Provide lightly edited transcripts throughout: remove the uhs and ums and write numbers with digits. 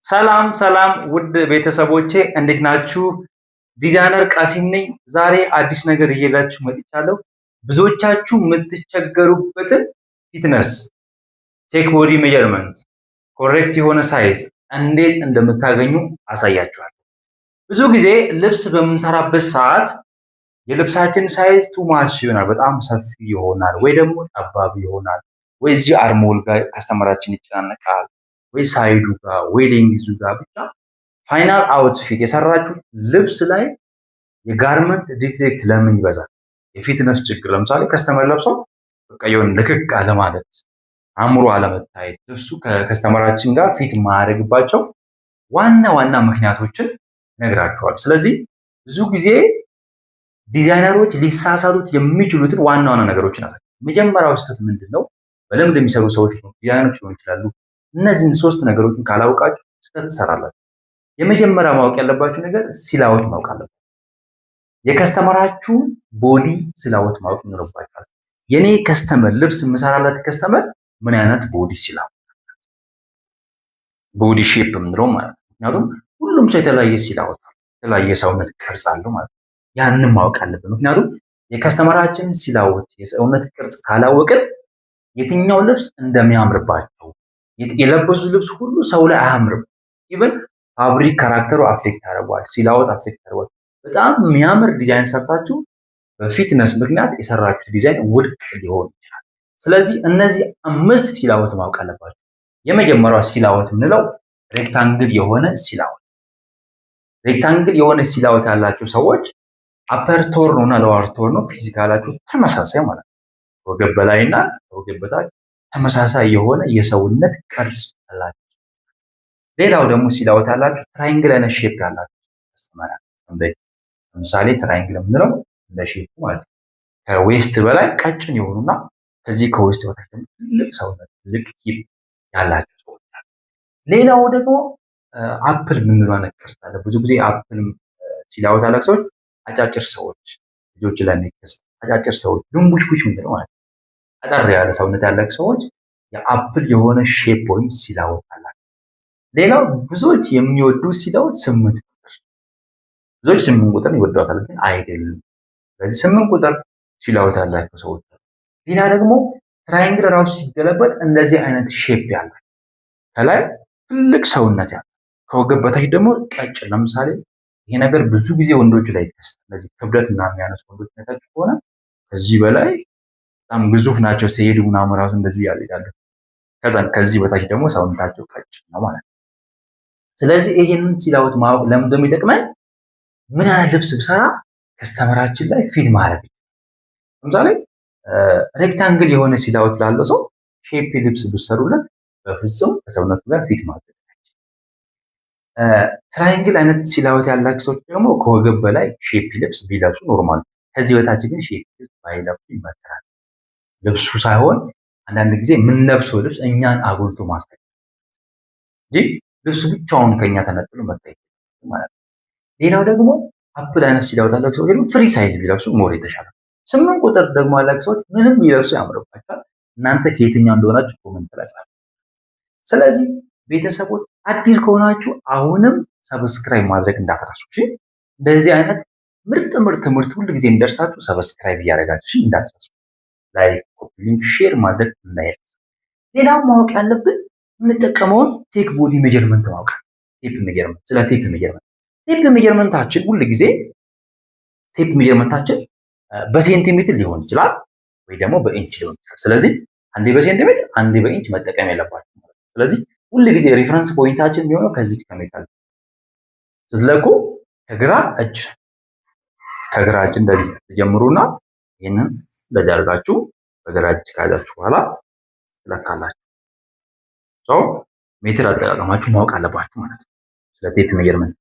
ሰላም ሰላም ውድ ቤተሰቦቼ እንዴት ናችሁ? ዲዛይነር ቃሲም ነኝ። ዛሬ አዲስ ነገር እየላችሁ መጥቻለሁ። ብዙዎቻችሁ የምትቸገሩበትን ፊትነስ ቴክ ቦዲ ሜጀርመንት ኮሬክት የሆነ ሳይዝ እንዴት እንደምታገኙ አሳያችኋለሁ። ብዙ ጊዜ ልብስ በምንሰራበት ሰዓት የልብሳችን ሳይዝ ቱ ማች ይሆናል፣ በጣም ሰፊ ይሆናል፣ ወይ ደግሞ ጠባብ ይሆናል፣ ወይ እዚህ አርሞል ጋር ከስተመራችን ይጨናነቃል፣ ወይ ሳይዱ ጋር ወይ ሌንግዙ ጋር ብቻ ፋይናል አውትፊት የሰራችሁ ልብስ ላይ የጋርመንት ዲፌክት ለምን ይበዛል? የፊትነስ ችግር ለምሳሌ ከስተመር ለብሰው በቃ የሆነ ልክክ አለ ማለት አምሮ አለመታየት ልብሱ ከከስተመራችን ጋር ፊት ማያደርግባቸው ዋና ዋና ምክንያቶችን ነግራችኋል። ስለዚህ ብዙ ጊዜ ዲዛይነሮች ሊሳሳሉት የሚችሉትን ዋና ዋና ነገሮችን አሳይ። መጀመሪያው ስህተት ምንድን ነው? በልምድ የሚሰሩ ሰዎች ዲዛይነሮች ሊሆኑ ይችላሉ። እነዚህን ሶስት ነገሮችን ካላውቃችሁ ስህተት ትሰራላችሁ። የመጀመሪያ ማወቅ ያለባችሁ ነገር ሲላወት ማወቅ አለባችሁ። የከስተመራችሁን ቦዲ ሲላወት ማወቅ ይኖርባችኋል። የኔ ከስተመር ልብስ የምሰራላት ከስተመር ምን አይነት ቦዲ ሲላወት ቦዲ ሼፕ የምንለው ማለት ነው። ምክንያቱም ሁሉም ሰው የተለያየ ሲላወት የተለያየ ሰውነት ቅርጽ አለው ማለት ነው። ያንን ማወቅ አለብን። ምክንያቱም የከስተመራችንን ሲላወት የሰውነት ቅርጽ ካላወቅን የትኛው ልብስ እንደሚያምርባቸው የለበሱ ልብስ ሁሉ ሰው ላይ አያምርም። ኢቨን ፋብሪክ ካራክተሩ አፌክት ያደርገዋል፣ ሲላወት አፌክት ያደርገዋል። በጣም የሚያምር ዲዛይን ሰርታችሁ በፊትነስ ምክንያት የሰራችሁት ዲዛይን ውድቅ ሊሆን ይችላል። ስለዚህ እነዚህ 5 ሲላወት ማወቅ አለባችሁ። የመጀመሪያው ሲላወት የምንለው ሬክታንግል የሆነ ሲላወት። ሬክታንግል የሆነ ሲላወት ያላቸው ሰዎች አፐር ቶርኖ እና ሎወር ቶርኖ ፊዚካላችሁ ተመሳሳይ ማለት ነው። ወገብ በላይና ወገብ በታች ተመሳሳይ የሆነ የሰውነት ቅርጽ አላቸው። ሌላው ደግሞ ሲላወት ያላችሁ ትራይንግል አይነት ሼፕ ያላችሁ ተስተማራችሁ። ለምሳሌ ትራይንግል የምንለው እንደ ሼፕ ማለት ነው። ከዌስት በላይ ቀጭን የሆኑና ከዚህ ከዌስት በታች ደግሞ ትልቅ ሰውነት ትልቅ ሂፕ ያላቸው ሰዎች አሉ። ሌላው ደግሞ አፕል የምንለው አይነት ቅርጽ አለ። ብዙ ጊዜ አፕል ሲላወት ያላችሁ ሰዎች አጫጭር ሰዎች ልጆች ላይ የሚከሰት አጫጭር ሰዎች ድንቡሽቡሽ ምንድነው ማለት ነው። አጠር ያለ ሰውነት ያላቸው ሰዎች የአፕል የሆነ ሼፕ ወይም ሲላወት አላቸው። ሌላው ብዙዎች የሚወዱት ሲላወት 8 ቁጥር፣ ብዙዎች 8 ቁጥር ይወዷታል ግን አይደለም። ስለዚህ 8 ቁጥር ሲላወት ያላቸው ሰዎች አሉ። ሌላ ደግሞ ትራይንግል ራሱ ሲገለበጥ እንደዚህ አይነት ሼፕ ያለ ከላይ ትልቅ ሰውነት ያለ ከወገብ በታች ደግሞ ቀጭን። ለምሳሌ ይሄ ነገር ብዙ ጊዜ ወንዶች ላይ ይከሰታል። ስለዚህ ክብደት ምናምን የሚያነሱ ወንዶች ነታችሁ ከሆነ ከዚህ በላይ በጣም ግዙፍ ናቸው ሲሄዱ ምናምን ራሱ እንደዚህ ያደርጋሉ። ከዚህ በታች ደግሞ ሰውነታቸው ቀጭን ነው ማለት ነው። ስለዚህ ይሄንን ሲላወት ማወቅ ለምን እንደሚጠቅመን ምን አይነት ልብስ ብሰራ ከስተመራችን ላይ ፊት ማድረግ ለምሳሌ ሬክታንግል የሆነ ሲላወት ላለው ሰው ሼፕ ልብስ ብሰሩለት በፍጹም ከሰውነቱ ጋር ፊት ማድረግ ትራይንግል አይነት ሲላወት ያላቸው ሰዎች ደግሞ ከወገብ በላይ ሼፕ ልብስ ቢለብሱ ኖርማል፣ ከዚህ በታች ግን ሼፕ ልብስ ባይለብሱ ይመከራል። ልብሱ ሳይሆን አንዳንድ ጊዜ የምንለብሰው ልብስ እኛን አጉልቶ ማሳየት እንጂ ልብሱ ብቻውን ከኛ ተነጥሎ መታየት ማለት ነው። ሌላው ደግሞ አፕል አይነት ሲላወት ያላቸው ሰዎች ደግሞ ፍሪ ሳይዝ ቢለብሱ ሞር የተሻለ። 8 ቁጥር ደግሞ ያላቸው ሰዎች ምንም ቢለብሱ ያምርባቸዋል። እናንተ ከየትኛው እንደሆናችሁ ኮሜንት ላይ ጻፉ። ስለዚህ ቤተሰቦች አዲስ ከሆናችሁ አሁንም ሰብስክራይብ ማድረግ እንዳትረሱ እሺ። እንደዚህ አይነት ምርጥ ትምህርት ሁሉ ጊዜ እንደርሳችሁ ሰብስክራይብ እያደረጋችሁ እንዳትረሱ። ላይክ፣ ኮፒ ሊንክ፣ ሼር ማድረግ እንዳይረሳ። ሌላው ማወቅ ያለብን የምንጠቀመውን ቴክ ቦዲ ሜጀርመንት ማወቅ። ቴፕ ሜጀርመንት ስለ ቴፕ ሜጀርመንታችን ሁሉ ጊዜ ቴፕ ሜጀርመንታችን በሴንቲሜትር ሊሆን ይችላል ወይ ደግሞ በኢንች ሊሆን ይችላል። ስለዚህ አንዴ በሴንቲሜትር አንዴ በኢንች መጠቀም የለባችሁ ማለት ነው። ስለዚህ ሁሉ ጊዜ ሪፈረንስ ፖይንታችን የሚሆነው ከዚህ ከሜታል ስትለኩ ከግራ እጅ እንደዚህ ትጀምሩና ይሄንን እንደዚህ አድርጋችሁ በግራ እጅ ካያዛችሁ በኋላ ትለካላችሁ። ሰው ሜትር አጠቃቀማችሁ ማወቅ አለባችሁ ማለት ነው። ስለ ቴፕ ሜጀርመንት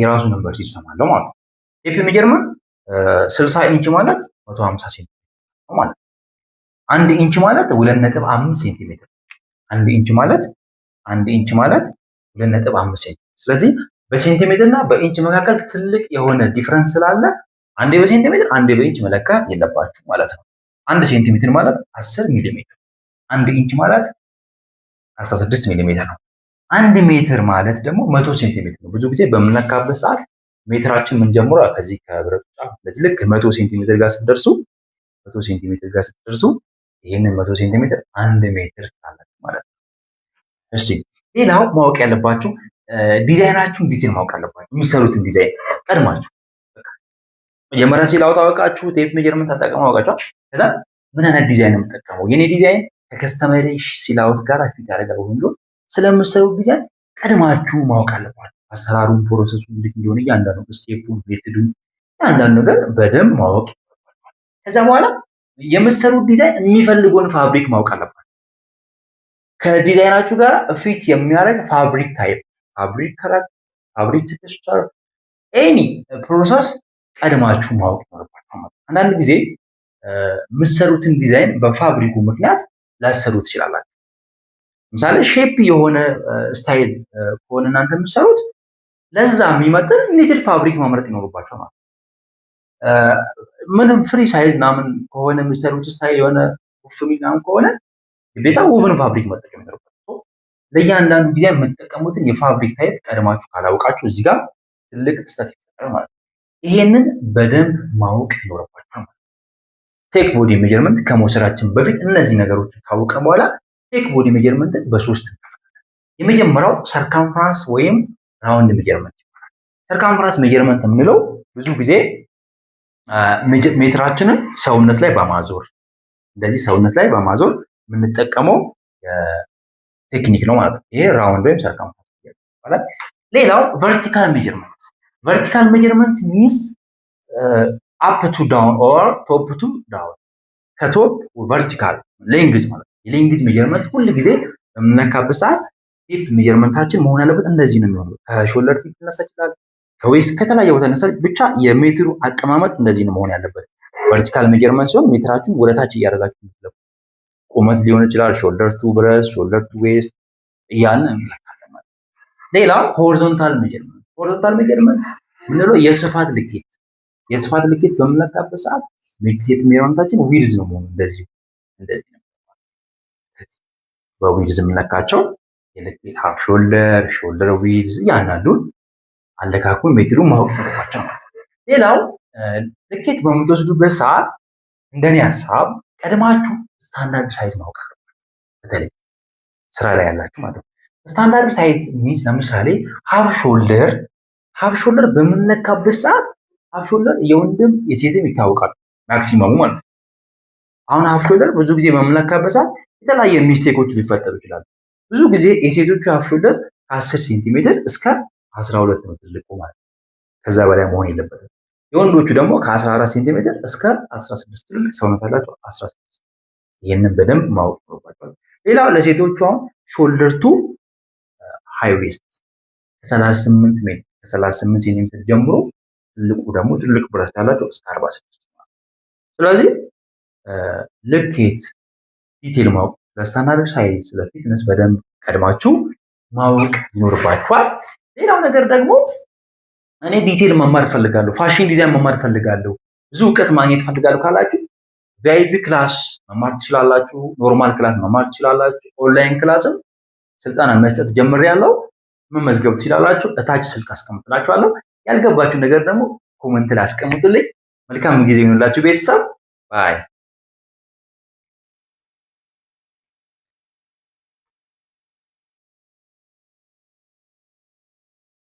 የራሱ ነምበር ሲስተም አለው ማለት ነው። ቴፕ ሜጀርመንት 60 ኢንች ማለት 150 ሴንቲሜትር ነው ማለት ነው። 1 ኢንች ማለት 2.5 ሴንቲሜትር 1 ኢንች ማለት 2.5 ሴንቲሜትር። ስለዚህ በሴንቲሜትር እና በኢንች መካከል ትልቅ የሆነ ዲፈረንስ ስላለ አንዴ በሴንቲሜትር አንዴ በኢንች መለካት የለባችሁ ማለት ነው። 1 ሴንቲሜትር ማለት 10 ሚሊ ሜትር፣ 1 ኢንች ማለት 16 ሚሊ ሜትር ነው። 1 ሜትር ማለት ደግሞ 100 ሴንቲሜትር ነው። ብዙ ጊዜ በምንለካበት ሰዓት ሜትራችን የምንጀምረው ከዚህ ከብረቱ ጫፍ ስለዚህ ልክ 100 ሴንቲሜትር ጋር ስትደርሱ 100 ሴንቲሜትር ጋር ስትደርሱ ይህንን 100 ሴንቲሜትር 1 ሜትር ታላችሁ ማለት ነው። እሺ ሌላው ማወቅ ያለባችሁ ዲዛይናችሁን ዲቴል ማወቅ አለባችሁ። የሚሰሩትን ዲዛይን ቀድማችሁ መጀመሪያ ሲላውት አወቃችሁ፣ ቴፕ ሜጀርመንት ተጠቅመው አወቃችሁ። ከዛ ምን አይነት ዲዛይን ነው የምጠቀመው የኔ ዲዛይን ከከስተመሪ ሲላውት ጋር ፊት ያደርጋል ብሎ ስለምሰሩ ዲዛይን ቀድማችሁ ማወቅ አለባችሁ። አሰራሩን ፕሮሰሱ እንዴት እንደሆነ እያንዳንዱ ስቴፑን ሜትዱን እያንዳንዱ ነገር በደንብ ማወቅ ይገባል። ከዛ በኋላ የምትሰሩት ዲዛይን የሚፈልገውን ፋብሪክ ማወቅ አለባችሁ። ከዲዛይናችሁ ጋር ፊት የሚያደርግ ፋብሪክ ታይፕ፣ ፋብሪክ ከለር፣ ፋብሪክ ቴክስቸር ኤኒ ፕሮሰስ ቀድማችሁ ማወቅ ይኖርባችኋል። አንዳንድ ጊዜ የምትሰሩትን ዲዛይን በፋብሪኩ ምክንያት ላሰሩ ትችላላችሁ። ለምሳሌ ሼፕ የሆነ ስታይል ከሆነ እናንተ የምትሰሩት ለዛ የሚመጥን ኒትድ ፋብሪክ ማምረት ይኖርባችኋል ማለት ምንም ፍሪ ሳይዝ ምናምን ከሆነ የምትሰሩት ስታይል የሆነ ውፍሚ ምናምን ከሆነ ግዴታ ውፍን ፋብሪክ መጠቀም ይኖርባችኋል። ለእያንዳንዱ ጊዜ የምትጠቀሙትን የፋብሪክ ታይፕ ቀድማችሁ ካላወቃችሁ እዚህ ጋር ትልቅ ስህተት ይፈጠራል ማለት ነው። ይሄንን በደንብ ማወቅ ይኖርባችኋል ማለት ነው። ቴክ ቦዲ ሜጀርመንት ከመውሰዳችን በፊት እነዚህ ነገሮችን ካወቅን በኋላ ቴክ ቦዲ ሜጀርመንትን በሶስት እንከፍላለን። የመጀመሪያው ሰርከምፍራንስ ወይም ራውንድ ሜጀርመንት ይባላል። ሰርከምፍራንስ ሜጀርመንት የምንለው ብዙ ጊዜ ሜትራችንን ሰውነት ላይ በማዞር እንደዚህ ሰውነት ላይ በማዞር የምንጠቀመው ቴክኒክ ነው ማለት ነው። ይሄ ራውንድ ወይም ሰርከምፍራንስ ይባላል። ሌላው ቨርቲካል ሜጀርመንት። ቨርቲካል ሜጀርመንት ሚንስ አፕ ቱ ዳውን ኦር ቶፕ ቱ ዳውን፣ ከቶፕ ቨርቲካል ሌንግዝ ማለት ነው። የሌንግዝ ሜጀርመንት ሁል ጊዜ በምንለካበት ሰዓት ቲፕ ሜጀርመንታችን መሆን ያለበት እንደዚህ ነው የሚሆነው። ከሾልደር ቲፕ ሊነሳ ይችላል፣ ከዌስት ከተለያየ ቦታ ሊነሳ፣ ብቻ የሜትሩ አቀማመጥ እንደዚህ ነው መሆን ያለበት። ቨርቲካል ሜጀርመንት ሲሆን ሜትራችሁን ወደታች እያደረጋችሁ የምትለኩት ቁመት ሊሆን ይችላል፣ ሾልደር ቱ ብረስ፣ ሾልደር ቱ ዌስት እያልን እንለካለን ማለት ነው። ሌላው ሆሪዞንታል ሜጀርመንት። ሆሪዞንታል ሜጀርመንት ምንለው የስፋት ልኬት። የስፋት ልኬት በምንለካበት ሰዓት ቴፕ ሜጀርመንታችን ዊድዝ ነው መሆኑ እንደዚህ እንደዚህ ነው በዊድዝ የምንለካቸው የልኬት ሃፍ ሾልደር፣ ሾልደር ዊድዝ እያንዳንዱን አለካኩን ሜትሩን ማወቅ ይኖርባቸው ማለት ነው። ሌላው ልኬት በምትወስዱበት ሰዓት እንደኔ ሀሳብ ቀድማችሁ ስታንዳርድ ሳይዝ ማወቅ አለባችሁ። በተለይ ስራ ላይ ያላችሁ ማለት ነው። ስታንዳርድ ሳይዝ ሚንስ ለምሳሌ ሃፍ ሾልደር በምንለካበት ሰዓት ሃፍ ሾልደር የወንድም የሴትም ይታወቃል ማክሲመሙ ማለት ነው። አሁን ሃፍ ሾልደር ብዙ ጊዜ በምንለካበት ሰዓት የተለያየ ሚስቴኮች ሊፈጠሩ ይችላሉ። ብዙ ጊዜ የሴቶቹ ሃፍ ሾልደር ከ10 ሴንቲሜትር እስከ 12 ነው ትልቁ ማለት ነው። ከዛ በላይ መሆን የለበትም። የወንዶቹ ደግሞ ከ14 ሴንቲሜትር እስከ 16 ትልቅ ሰውነት ያላቸው 16። ይህንን በደንብ ማወቅ ይኖርባቸዋል። ሌላው ለሴቶቹ አሁን ሾልደር ቱ ሃይ ዌስት ከ38 ሜትር ከ38 ሴንቲሜትር ጀምሮ ትልቁ ደግሞ ትልቅ ብረስት ያላቸው እስከ 46 ማለት ነው። ስለዚህ ልኬት ዲቴል ማወቅ ለስታንዳርድ ሳይዝ ስለ ፊትነስ በደንብ ቀድማችሁ ማወቅ ይኖርባችኋል። ሌላው ነገር ደግሞ እኔ ዲቴል መማር ፈልጋለሁ፣ ፋሽን ዲዛይን መማር ፈልጋለሁ፣ ብዙ እውቀት ማግኘት ፈልጋለሁ ካላችሁ ቪአይፒ ክላስ መማር ትችላላችሁ፣ ኖርማል ክላስ መማር ትችላላችሁ። ኦንላይን ክላስም ስልጠና መስጠት ጀምሬያለሁ፣ መመዝገብ ትችላላችሁ። እታች ስልክ አስቀምጥላችኋለሁ። ያልገባችሁ ነገር ደግሞ ኮመንት ላይ አስቀምጡልኝ። መልካም ጊዜ ይሁንላችሁ ቤተሰብ ባይ